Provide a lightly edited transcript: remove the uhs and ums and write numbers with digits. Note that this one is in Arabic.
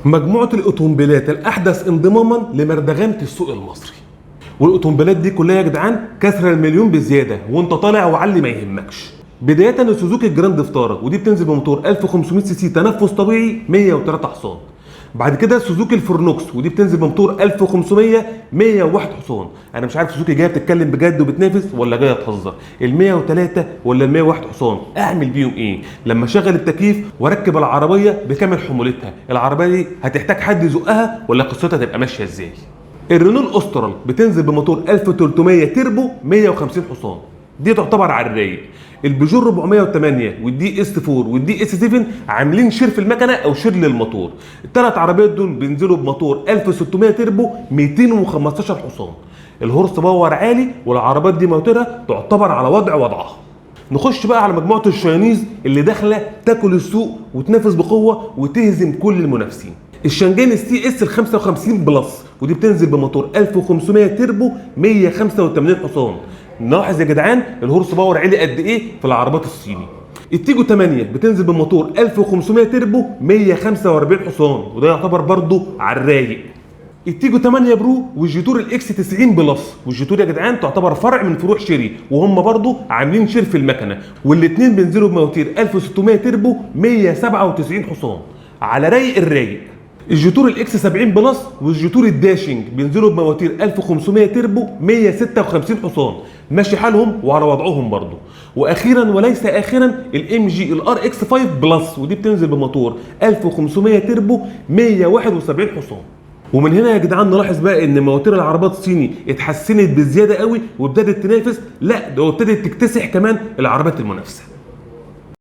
مجموعه الاوتومبيلات الاحدث انضماما لمردغنه السوق المصري. والاوتومبيلات دي كلها يا جدعان كسر المليون بزياده، وانت طالع وعلي ما يهمكش. بدايه السوزوكي جراند فيتارا، ودي بتنزل بموتور 1500 سي سي تنفس طبيعي 103 حصان. بعد كده سوزوكي الفورنوكس، ودي بتنزل بموتور 1500 101 حصان. انا مش عارف سوزوكي جايه بتتكلم بجد وبتنافس ولا جايه تهزر. ال 103 ولا ال 101 حصان اعمل بيهم ايه؟ لما اشغل التكييف واركب العربيه بكامل حمولتها، العربيه دي هتحتاج حد يزقها ولا قصتها تبقى ماشيه ازاي؟ الرينول اوسترال بتنزل بموتور 1300 تربو 150 حصان، دي تعتبر على الرايق. البيجو 408 والدي اس 4 والدي اس 7 عاملين شير في المكنه او شير للموتور. الثلاث عربيات دول بينزلوا بموتور 1600 تربو 215 حصان. الهورس باور عالي، والعربيات دي موتورها تعتبر على وضعها. نخش بقى على مجموعه الشاينيز اللي داخله تاكل السوق وتنافس بقوه وتهزم كل المنافسين. الشانجين السي اس ال 55 بلس، ودي بتنزل بموتور 1500 تربو 185 حصان. نلاحظ يا جدعان الهورس باور عالي قد ايه في العربيات الصيني. التيجو 8 بتنزل بموتور 1500 تربو 145 حصان، وده يعتبر برضه على الرايق. التيجو 8 برو والجيتور الاكس 90 بلس، والجيتور يا جدعان تعتبر فرع من فروع شيري، وهم برضه عاملين شير في المكنه، والاثنين بينزلوا بمواتير 1600 تربو 197 حصان على رايق الرايق. الجيتور الاكس 70 بلس والجيتور الداشنج بينزلوا بمواتير 1500 تربو 156 حصان، ماشي حالهم وعلى وضعهم برضه. واخيرا وليس اخرا الام جي الار اكس 5 بلس، ودي بتنزل بموتور 1500 تربو 171 حصان. ومن هنا يا جدعان نلاحظ بقى ان مواتير العربيات الصيني اتحسنت بزياده قوي وابتدت تنافس، لا ده ابتدت تكتسح كمان العربيات المنافسه.